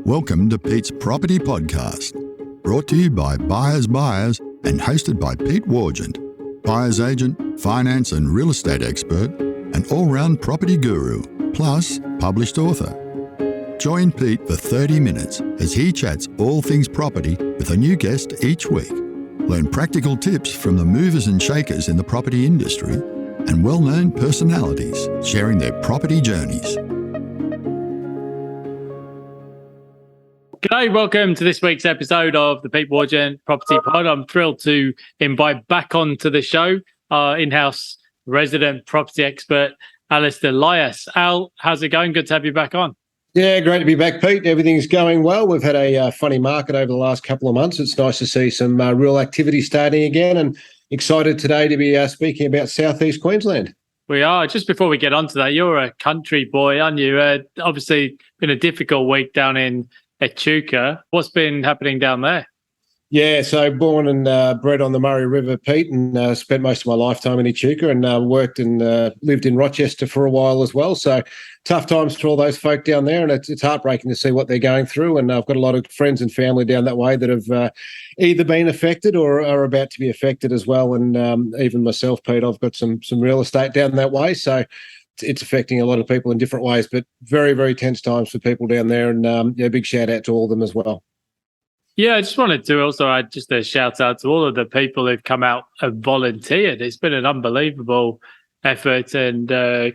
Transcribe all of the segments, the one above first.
Welcome to Pete's Property Podcast, brought to you by Buyers and hosted by Pete Wargent, buyer's agent, finance and real estate expert, and all-round property guru, plus published author. Join Pete for 30 minutes as he chats all things property with a new guest each week. Learn practical tips from the movers and shakers in the property industry and well-known personalities sharing their property journeys. G'day, welcome to this week's episode of the Pete Wargent Property Pod. I'm thrilled to invite back onto the show our in-house resident property expert, Alastair Lias. Al, how's it going? Good to have you back on. Yeah, great to be back, Pete. Everything's going well. We've had a funny market over the last couple of months. It's nice to see some real activity starting again, and excited today to be speaking about Southeast Queensland. We are. Just before we get onto that, you're a country boy, aren't you? Obviously, been a difficult week down in Echuca. What's been happening down there? Yeah, so born and bred on the Murray River, Pete, and spent most of my lifetime in Echuca, and worked and lived in Rochester for a while as well. So tough times for all those folk down there, and it's heartbreaking to see what they're going through. And I've got a lot of friends and family down that way that have either been affected or are about to be affected as well. And even myself, Pete, I've got some real estate down that way. So it's affecting a lot of people in different ways, but very, very tense times for people down there. And big shout out to all of them as well. Yeah, I just wanted to also add just a shout out to all of the people who've come out and volunteered. It's been an unbelievable effort and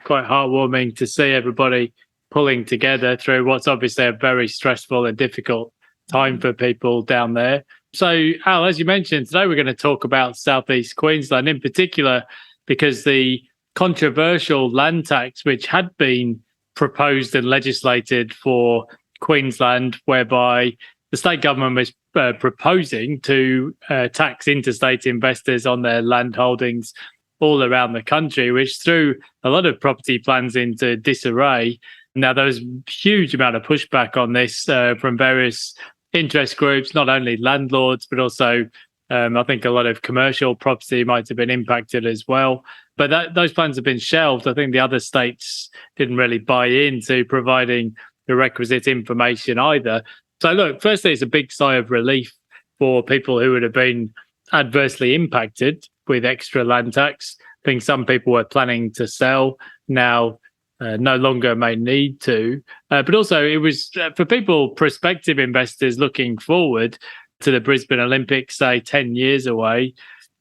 quite heartwarming to see everybody pulling together through what's obviously a very stressful and difficult time for people down there. So, Al, as you mentioned, today we're going to talk about Southeast Queensland in particular, because the controversial land tax, which had been proposed and legislated for Queensland, whereby the state government was proposing to tax interstate investors on their land holdings all around the country, which threw a lot of property plans into disarray. Now, there was a huge amount of pushback on this from various interest groups, not only landlords, but also I think a lot of commercial property might have been impacted as well. But those plans have been shelved. I think the other states didn't really buy into providing the requisite information either. So look, firstly, it's a big sigh of relief for people who would have been adversely impacted with extra land tax. I think some people were planning to sell, now no longer may need to. But also it was for people, prospective investors looking forward to the Brisbane Olympics, say 10 years away.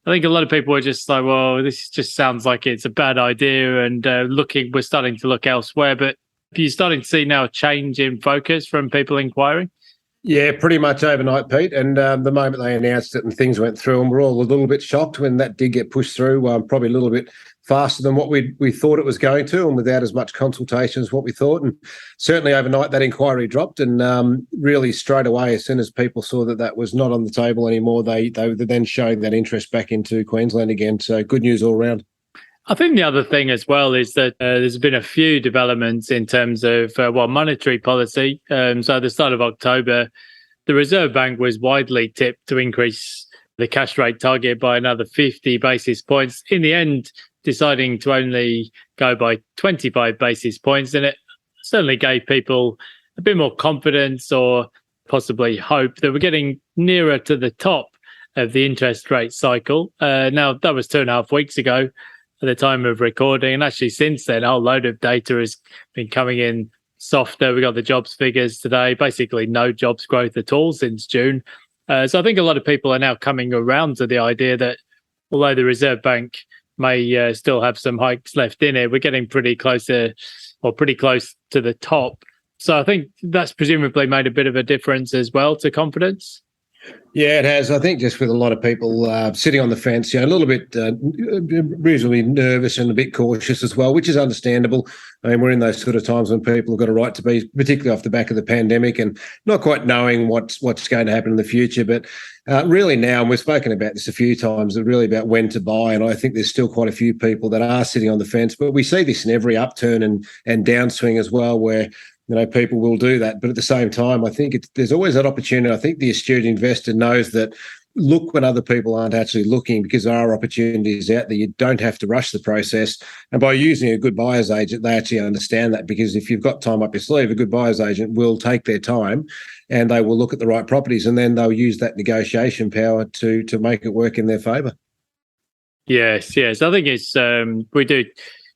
I think a lot of people were just like, well, this just sounds like it's a bad idea, and we're starting to look elsewhere. But are you starting to see now a change in focus from people inquiring? Yeah, pretty much overnight, Pete. And the moment they announced it and things went through, and we're all a little bit shocked when that did get pushed through, probably a little bit faster than what we thought it was going to, and without as much consultation as what we thought. And certainly overnight that inquiry dropped, and really straight away, as soon as people saw that was not on the table anymore, they were then showing that interest back into Queensland again. So good news all round. I think the other thing as well is that there's been a few developments in terms of monetary policy. So at the start of October, the Reserve Bank was widely tipped to increase the cash rate target by another 50 basis points. In the end, deciding to only go by 25 basis points, and it certainly gave people a bit more confidence or possibly hope that we're getting nearer to the top of the interest rate cycle. Now, that was 2.5 weeks ago at the time of recording. And actually since then, a whole load of data has been coming in softer. We got the jobs figures today, basically no jobs growth at all since June. So I think a lot of people are now coming around to the idea that although the Reserve Bank may still have some hikes left in it, we're getting pretty close to the top. So I think that's presumably made a bit of a difference as well to confidence. Yeah, it has. I think just with a lot of people sitting on the fence, a little bit reasonably nervous and a bit cautious as well, which is understandable. I mean, we're in those sort of times when people have got a right to be, particularly off the back of the pandemic, and not quite knowing what's going to happen in the future. But really now, and we've spoken about this a few times, it's really about when to buy. And I think there's still quite a few people that are sitting on the fence. But we see this in every upturn and downswing as well, where people will do that. But at the same time, I think there's always that opportunity. I think the astute investor knows that look when other people aren't actually looking, because there are opportunities out there. You don't have to rush the process. And by using a good buyer's agent, they actually understand that, because if you've got time up your sleeve, a good buyer's agent will take their time and they will look at the right properties, and then they'll use that negotiation power to make it work in their favour. Yes. I think it's we do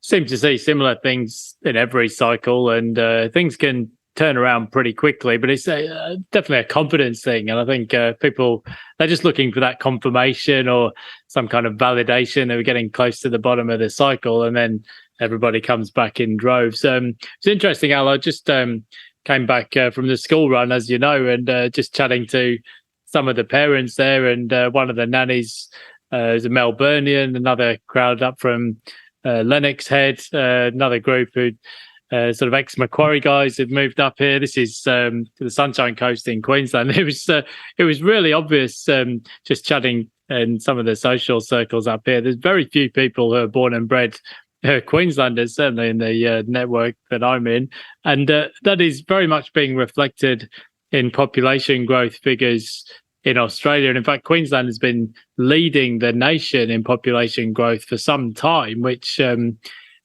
seem to see similar things in every cycle, and things can turn around pretty quickly, but it's definitely a confidence thing. And I think people, they're just looking for that confirmation or some kind of validation that we're getting close to the bottom of the cycle, and then everybody comes back in droves. It's interesting, Al. I just came back from the school run, as you know, and just chatting to some of the parents there, and one of the nannies is a Melburnian, another crowd up from Lennox Head, another group who sort of ex-Macquarie guys have moved up here. This is to the Sunshine Coast in Queensland. It was really obvious just chatting in some of the social circles up here. There's very few people who are born and bred Queenslanders, certainly in the network that I'm in. And that is very much being reflected in population growth figures in Australia. And in fact, Queensland has been leading the nation in population growth for some time, which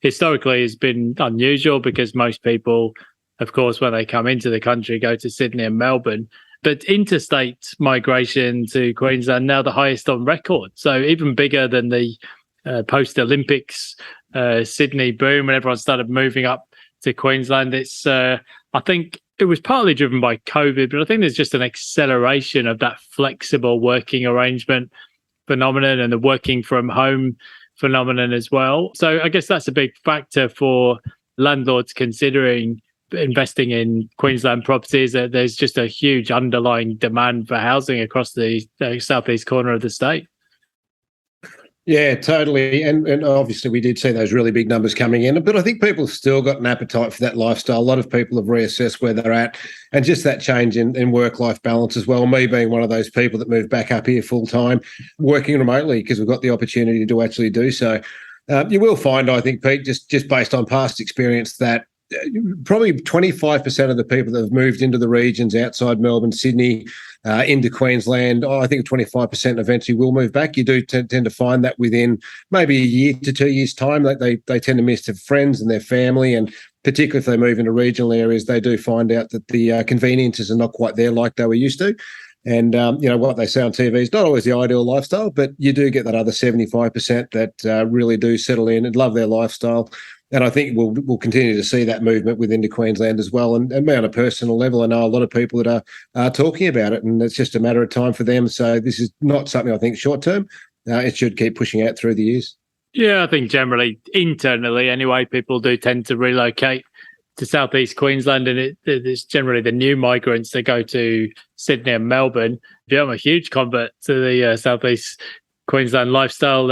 historically has been unusual, because most people, of course, when they come into the country, go to Sydney and Melbourne. But interstate migration to Queensland now the highest on record. So even bigger than the post-Olympics Sydney boom, when everyone started moving up to Queensland. It's I think it was partly driven by COVID, but I think there's just an acceleration of that flexible working arrangement phenomenon and the working from home phenomenon as well. So I guess that's a big factor for landlords considering investing in Queensland properties. There's just a huge underlying demand for housing across the southeast corner of the state. Yeah, totally. And obviously we did see those really big numbers coming in, but I think people have still got an appetite for that lifestyle. A lot of people have reassessed where they're at, and just that change in work-life balance as well. Me being one of those people that moved back up here full-time, working remotely because we've got the opportunity to actually do so. You will find, I think, Pete, just based on past experience, that probably 25% of the people that have moved into the regions outside Melbourne, Sydney, into Queensland, I think 25% eventually will move back. You do tend to find that within maybe a year to 2 years' time, that they tend to miss their friends and their family, and particularly if they move into regional areas, they do find out that the conveniences are not quite there like they were used to. And, what they say on TV is not always the ideal lifestyle, but you do get that other 75% that really do settle in and love their lifestyle. And I think we'll continue to see that movement within Queensland as well. And me on a personal level, I know a lot of people that are talking about it, and it's just a matter of time for them. So this is not something I think short term. It should keep pushing out through the years. Yeah, I think generally, internally anyway, people do tend to relocate to southeast Queensland, and it's generally the new migrants that go to Sydney and Melbourne. I'm a huge convert to the southeast Queensland lifestyle,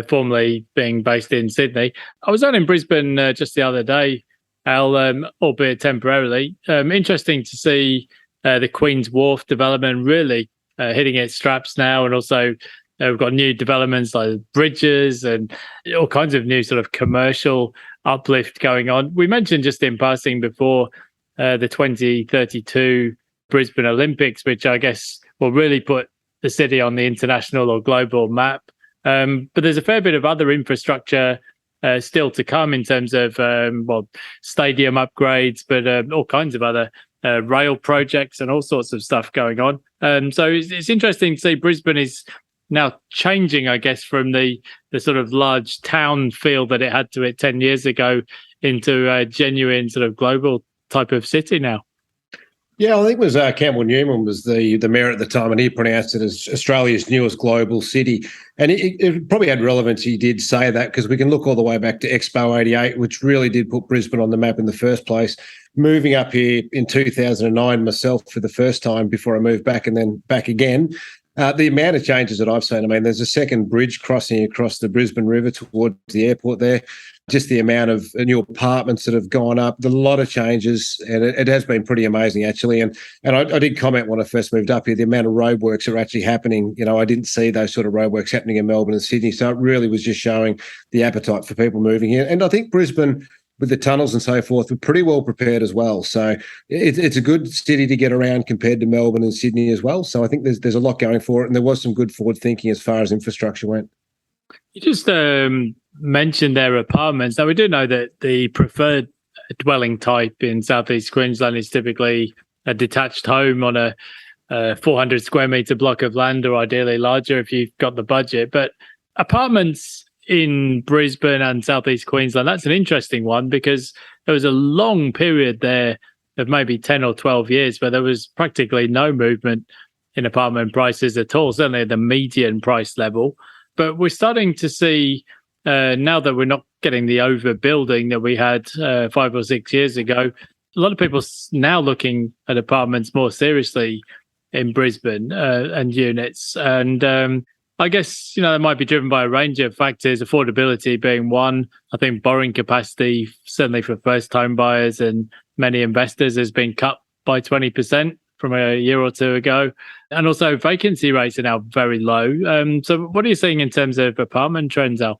formerly being based in Sydney. I was out in Brisbane just the other day, Al, albeit temporarily. Interesting to see the Queen's Wharf development really hitting its straps now, and also we've got new developments like bridges and all kinds of new sort of commercial uplift going on. We mentioned just in passing before the 2032 Brisbane Olympics, which I guess will really put the city on the international or global map. But there's a fair bit of other infrastructure still to come in terms of stadium upgrades, but all kinds of other rail projects and all sorts of stuff going on. So it's interesting to see Brisbane is now changing, I guess, from the sort of large town feel that it had to it 10 years ago into a genuine sort of global type of city now. Yeah, I think it was Campbell Newman was the mayor at the time, and he pronounced it as Australia's newest global city. And it probably had relevance, he did say that, because we can look all the way back to Expo 88, which really did put Brisbane on the map in the first place. Moving up here in 2009 myself for the first time before I moved back and then back again. The amount of changes that I've seen, I mean, there's a second bridge crossing across the Brisbane River towards the airport there. Just the amount of new apartments that have gone up, a lot of changes, and it has been pretty amazing, actually. And I did comment when I first moved up here, the amount of roadworks that are actually happening. I didn't see those sort of roadworks happening in Melbourne and Sydney, so it really was just showing the appetite for people moving here. And I think Brisbane, with the tunnels and so forth, we're pretty well prepared as well. So it's a good city to get around compared to Melbourne and Sydney as well. So I think there's a lot going for it, and there was some good forward thinking as far as infrastructure went. You just mentioned their apartments. Now, we do know that the preferred dwelling type in southeast Queensland is typically a detached home on a 400 square metre block of land, or ideally larger if you've got the budget. But apartments in Brisbane and southeast Queensland, that's an interesting one, because there was a long period there of maybe 10 or 12 years where there was practically no movement in apartment prices at all, certainly at the median price level. But we're starting to see, now that we're not getting the overbuilding that we had 5 or 6 years ago, a lot of people now looking at apartments more seriously in Brisbane and units. And I guess, that might be driven by a range of factors, affordability being one. I think borrowing capacity, certainly for first-time buyers and many investors, has been cut by 20% from a year or two ago. And also vacancy rates are now very low. So what are you seeing in terms of apartment trends, Al?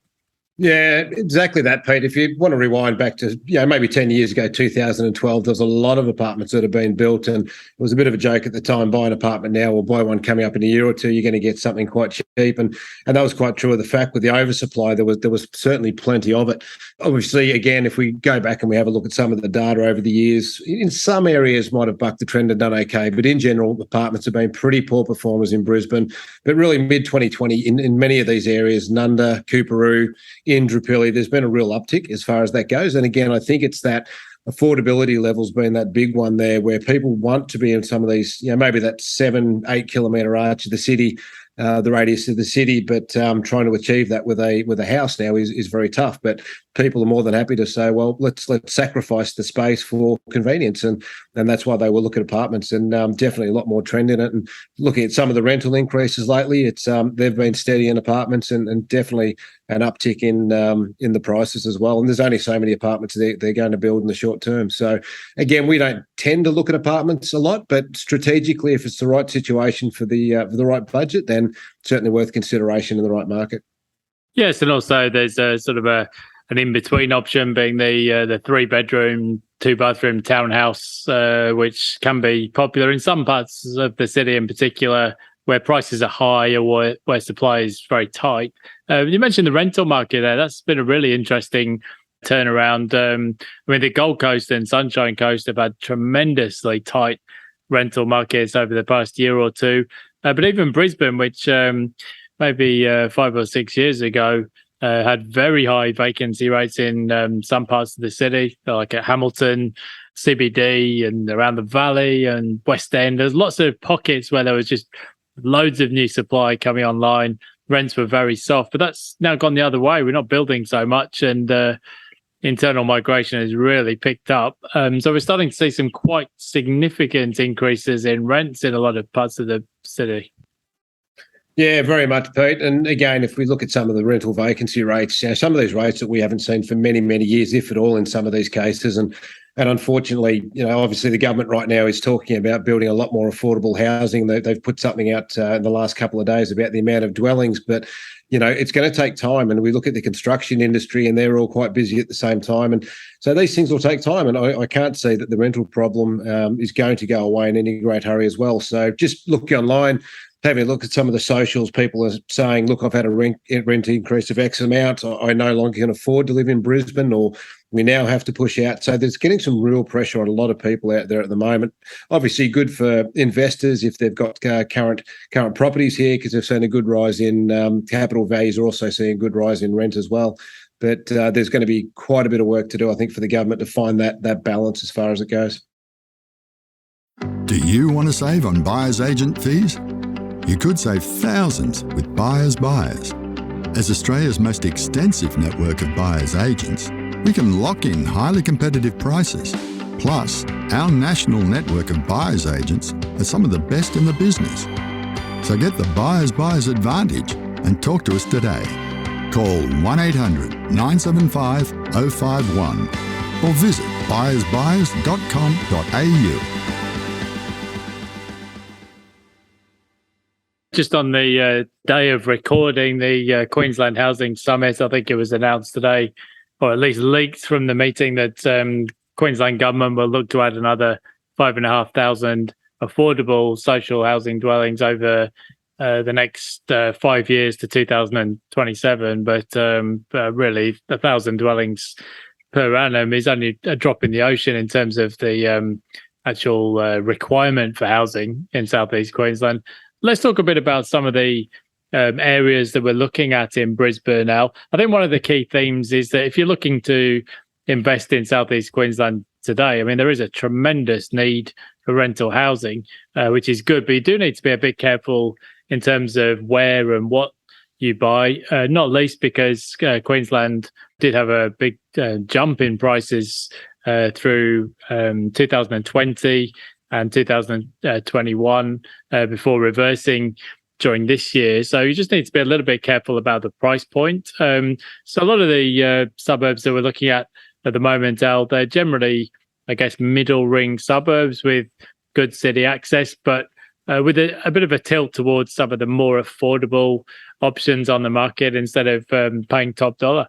Yeah, exactly that, Pete. If you want to rewind back to, maybe 10 years ago, 2012, there's a lot of apartments that have been built, and it was a bit of a joke at the time, buy an apartment now or buy one coming up in a year or two, you're going to get something quite cheap. And that was quite true of the fact. With the oversupply, there was certainly plenty of it. Obviously, again, if we go back and we have a look at some of the data over the years, in some areas might have bucked the trend and done okay, but in general, apartments have been pretty poor performers in Brisbane. But really, mid-2020, in many of these areas, Nunda, Coorparoo, Indooroopilly, there's been a real uptick as far as that goes. And again, I think it's that affordability level's been that big one there, where people want to be in some of these, maybe that 7-8 kilometre arch of the city, the radius of the city, but trying to achieve that with a house now is very tough. But people are more than happy to say, well, let's sacrifice the space for convenience, and that's why they will look at apartments. And definitely a lot more trend in it. And looking at some of the rental increases lately, it's they've been steady in apartments, and definitely an uptick in the prices as well. And there's only so many apartments they're going to build in the short term. So again, we don't tend to look at apartments a lot, but strategically, if it's the right situation for the right budget, then certainly worth consideration in the right market. Yes, and also there's a sort of an in-between option, being the 3-bedroom, 2-bathroom townhouse, which can be popular in some parts of the city, in particular where prices are high or where supply is very tight. You mentioned the rental market there. That's been a really interesting turnaround. The Gold Coast and Sunshine Coast have had tremendously tight rental markets over the past year or two. But even Brisbane, which maybe 5 or 6 years ago had very high vacancy rates in some parts of the city, like at Hamilton, CBD, and around the Valley and West End. There's lots of pockets where there was just loads of new supply coming online. Rents were very soft, but that's now gone the other way. We're not building so much, and internal migration has really picked up. So we're starting to see some quite significant increases in rents in a lot of parts of the city. Yeah, very much, Pete. And again, if we look at some of the rental vacancy rates, some of these rates that we haven't seen for many, many years, if at all, in some of these cases. And unfortunately, obviously the government right now is talking about building a lot more affordable housing. They've put something out in the last couple of days about the amount of dwellings, but it's going to take time. And we look at the construction industry, and they're all quite busy at the same time. And so these things will take time. And I can't say that the rental problem is going to go away in any great hurry as well. So just look online, having a look at some of the socials. People are saying, look, I've had a rent increase of X amount. I no longer can afford to live in Brisbane, or we now have to push out. So there's getting some real pressure on a lot of people out there at the moment. Obviously good for investors if they've got current properties here, because they've seen a good rise in capital values. Are also seeing a good rise in rent as well. But there's going to be quite a bit of work to do, I think, for the government to find that balance as far as it goes. Do you want to save on buyer's agent fees? You could save thousands with Buyers Buyers. As Australia's most extensive network of buyer's agents, we can lock in highly competitive prices. Plus, our national network of buyer's agents are some of the best in the business. So get the Buyers Buyers advantage and talk to us today. Call 1800 975 051 or visit buyersbuyers.com.au. Just on the day of recording, the Queensland Housing Summit, I think it was announced today, or at least leaked from the meeting, that Queensland government will look to add another 5,500 affordable social housing dwellings over the next 5 years to 2027. But really, 1,000 dwellings per annum is only a drop in the ocean in terms of the actual requirement for housing in southeast Queensland. Let's talk a bit about some of the areas that we're looking at in Brisbane, Al. I think one of the key themes is that if you're looking to invest in southeast Queensland today, I mean, there is a tremendous need for rental housing, which is good, but you do need to be a bit careful in terms of where and what you buy, not least because Queensland did have a big jump in prices through 2020 and 2021 before reversing during this year. So you just need to be a little bit careful about the price point. So a lot of the suburbs that we're looking at the moment, Al, they're generally, I guess, middle ring suburbs with good city access, but with a bit of a tilt towards some of the more affordable options on the market instead of paying top dollar.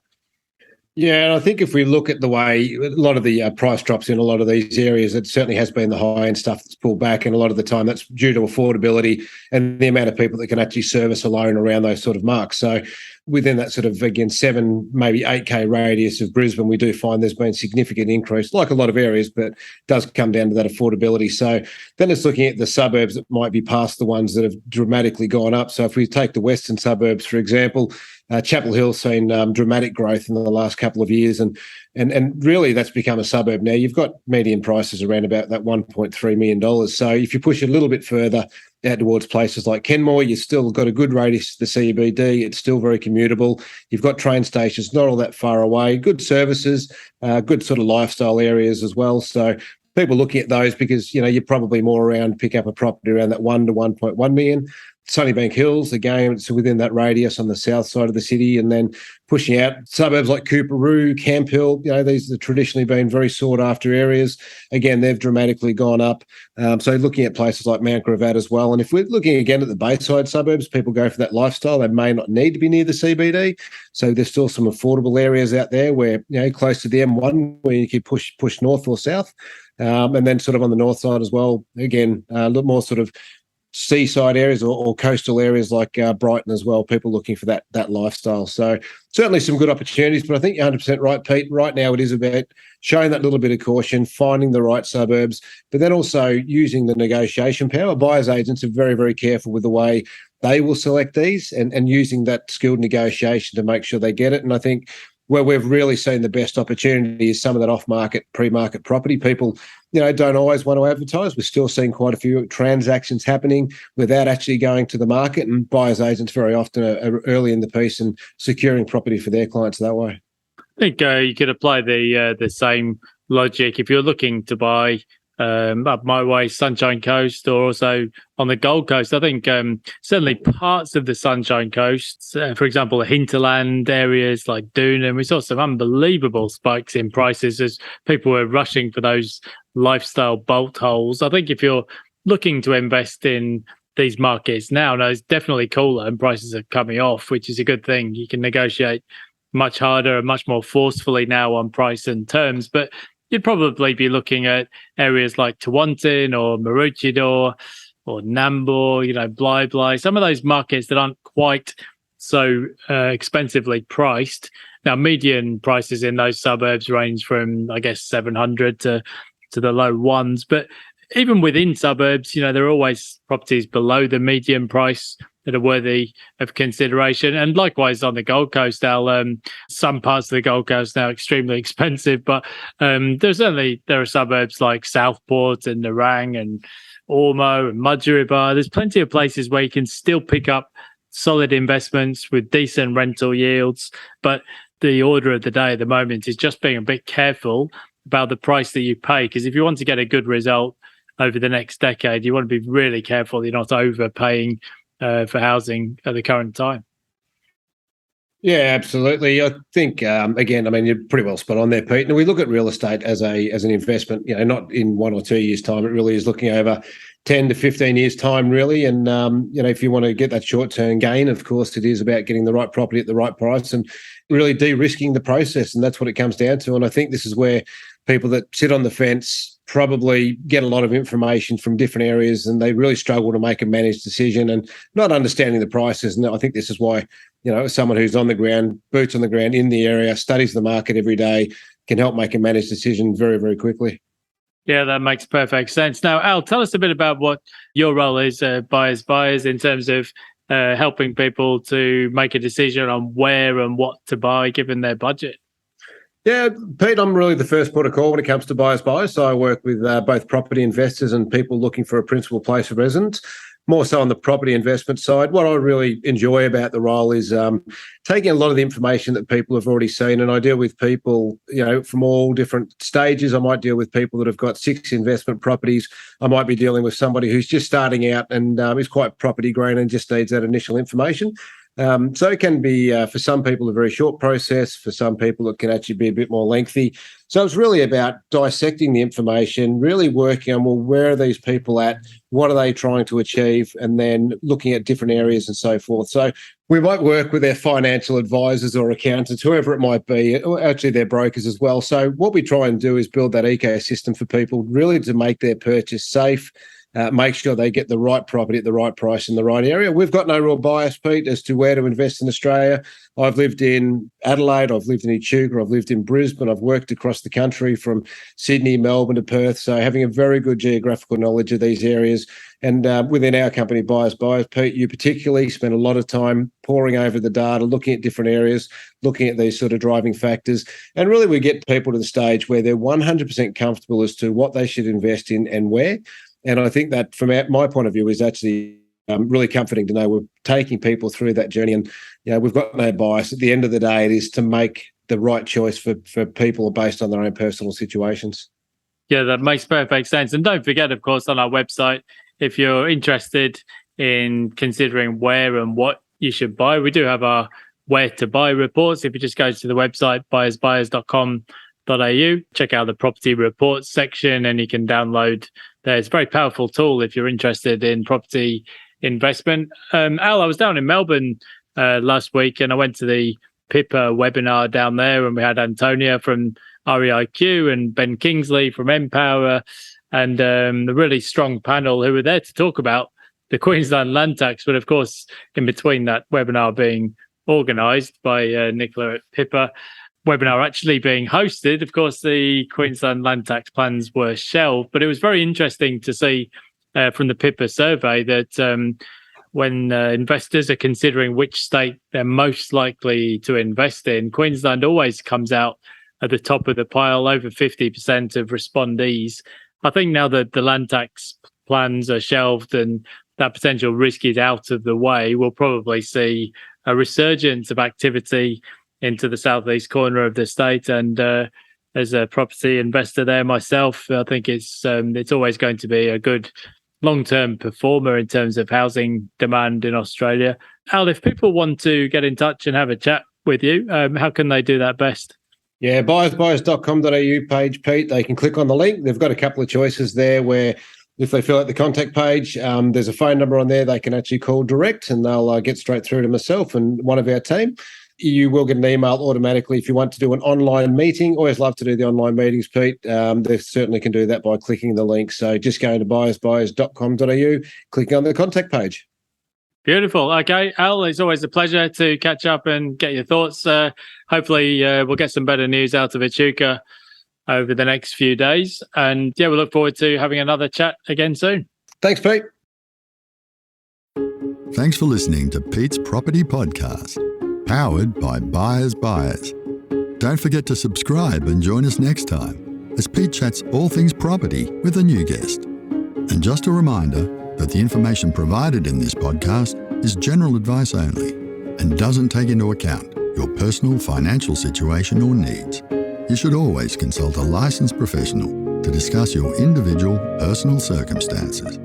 Yeah, and I think if we look at the way a lot of the price drops in a lot of these areas, it certainly has been the high-end stuff that's pulled back, and a lot of the time that's due to affordability and the amount of people that can actually service a loan around those sort of marks. So within that sort of, again, 7, maybe 8K radius of Brisbane, we do find there's been significant increase, like a lot of areas, but it does come down to that affordability. So then it's looking at the suburbs that might be past the ones that have dramatically gone up. So if we take the western suburbs, for example, Chapel Hill's seen dramatic growth in the last couple of years, and really that's become a suburb now. You've got median prices around about that $1.3 million. So if you push a little bit further out towards places like Kenmore, you've still got a good radius to the CBD. It's still very commutable. You've got train stations not all that far away, good services, good sort of lifestyle areas as well. So people looking at those because, you're probably more around pick up a property around that 1 to 1.1 million. Sunnybank Hills, again, it's within that radius on the south side of the city, and then pushing out suburbs like Cooperoo, Camp Hill, these have traditionally been very sought after areas. Again, they've dramatically gone up. So looking at places like Mount Gravatt as well. And if we're looking again at the Bayside suburbs, people go for that lifestyle. They may not need to be near the CBD. So there's still some affordable areas out there where, close to the M1, where you can push north or south. And then sort of on the north side as well, again, a little more sort of seaside areas or coastal areas like Brighton as well, people looking for that lifestyle. So certainly some good opportunities, but I think you're 100% right, Pete. Right now it is about showing that little bit of caution, finding the right suburbs, but then also using the negotiation power. Buyers agents are very, very careful with the way they will select these and using that skilled negotiation to make sure they get it. And I think where we've really seen the best opportunity is some of that off-market, pre-market property. People, don't always want to advertise. We're still seeing quite a few transactions happening without actually going to the market, and buyers agents very often are early in the piece and securing property for their clients that way. I think you could apply the same logic if you're looking to buy up my way, Sunshine Coast, or also on the Gold Coast. I think certainly parts of the Sunshine Coast, for example, the hinterland areas like Doona, we saw some unbelievable spikes in prices as people were rushing for those lifestyle bolt holes. I think if you're looking to invest in these markets now, it's definitely cooler and prices are coming off, which is a good thing. You can negotiate much harder and much more forcefully now on price and terms, but you'd probably be looking at areas like Tewantin or Maroochydore or Nambour, Bly, some of those markets that aren't quite so expensively priced. Now, median prices in those suburbs range from, I guess, 700 to the low ones. But even within suburbs, there are always properties below the median price that are worthy of consideration. And likewise on the Gold Coast, some parts of the Gold Coast now extremely expensive, but there are suburbs like Southport and Nerang and Ormo and Mudgeeraba. There's plenty of places where you can still pick up solid investments with decent rental yields. But the order of the day at the moment is just being a bit careful about the price that you pay, because if you want to get a good result over the next decade, you want to be really careful you're not overpaying for housing at the current time. Yeah, absolutely. I think, again, you're pretty well spot on there, Pete. And we look at real estate as an investment, not in 1 or 2 years' time. It really is looking over 10 to 15 years' time, really. And, if you want to get that short-term gain, of course, it is about getting the right property at the right price and really de-risking the process. And that's what it comes down to. And I think this is where people that sit on the fence probably get a lot of information from different areas and they really struggle to make a managed decision and not understanding the prices. And I think this is why, someone who's on the ground, boots on the ground in the area, studies the market every day, can help make a managed decision very, very quickly. Yeah, that makes perfect sense. Now, Al, tell us a bit about what your role is at Buyers in terms of helping people to make a decision on where and what to buy given their budget. Yeah, Pete, I'm really the first port of call when it comes to buyers. So I work with both property investors and people looking for a principal place of residence, more so on the property investment side. What I really enjoy about the role is taking a lot of the information that people have already seen, and I deal with people, from all different stages. I might deal with people that have got 6 investment properties. I might be dealing with somebody who's just starting out and is quite property green and just needs that initial information. So it can be, for some people, a very short process. For some people, it can actually be a bit more lengthy. So it's really about dissecting the information, really working on, where are these people at? What are they trying to achieve? And then looking at different areas and so forth. So we might work with their financial advisors or accountants, whoever it might be, or actually their brokers as well. So what we try and do is build that ecosystem for people really to make their purchase safe, make sure they get the right property at the right price in the right area. We've got no real bias, Pete, as to where to invest in Australia. I've lived in Adelaide, I've lived in Echuca, I've lived in Brisbane, I've worked across the country from Sydney, Melbourne to Perth, so having a very good geographical knowledge of these areas. And within our company, Buyers, Pete, you particularly spend a lot of time poring over the data, looking at different areas, looking at these sort of driving factors. And really we get people to the stage where they're 100% comfortable as to what they should invest in and where. And I think that from my point of view is actually really comforting to know we're taking people through that journey. And, we've got no bias. At the end of the day, it is to make the right choice for people based on their own personal situations. Yeah, that makes perfect sense. And don't forget, of course, on our website, if you're interested in considering where and what you should buy, we do have our where to buy reports. If you just go to the website, buyersbuyers.com.au, check out the property reports section and you can download there. It's a very powerful tool if you're interested in property investment. Al, I was down in Melbourne last week and I went to the PIPA webinar down there and we had Antonia from REIQ and Ben Kingsley from Empower and a really strong panel who were there to talk about the Queensland land tax. But of course, in between that webinar being organised by Nicola at PIPA, webinar actually being hosted, of course, the Queensland land tax plans were shelved. But it was very interesting to see from the PIPA survey that when investors are considering which state they're most likely to invest in, Queensland always comes out at the top of the pile, over 50% of respondees. I think now that the land tax plans are shelved and that potential risk is out of the way, we'll probably see a resurgence of activity into the southeast corner of the state. And as a property investor there myself, I think it's always going to be a good long-term performer in terms of housing demand in Australia. Al, if people want to get in touch and have a chat with you, how can they do that best? Yeah, buyers.com.au page, Pete. They can click on the link. They've got a couple of choices there where if they fill out the contact page, there's a phone number on there they can actually call direct and they'll get straight through to myself and one of our team. You will get an email automatically if you want to do an online meeting. Always love to do the online meetings, Pete. They certainly can do that by clicking the link. So just going to buyers.com.au, clicking on the contact page. Beautiful. Okay, Al, it's always a pleasure to catch up and get your thoughts. Hopefully, we'll get some better news out of Echuca over the next few days. And yeah, we look forward to having another chat again soon. Thanks, Pete. Thanks for listening to Pete's Property Podcast, powered by Buyers. Don't forget to subscribe and join us next time as Pete chats all things property with a new guest. And just a reminder that the information provided in this podcast is general advice only and doesn't take into account your personal financial situation or needs. You should always consult a licensed professional to discuss your individual personal circumstances.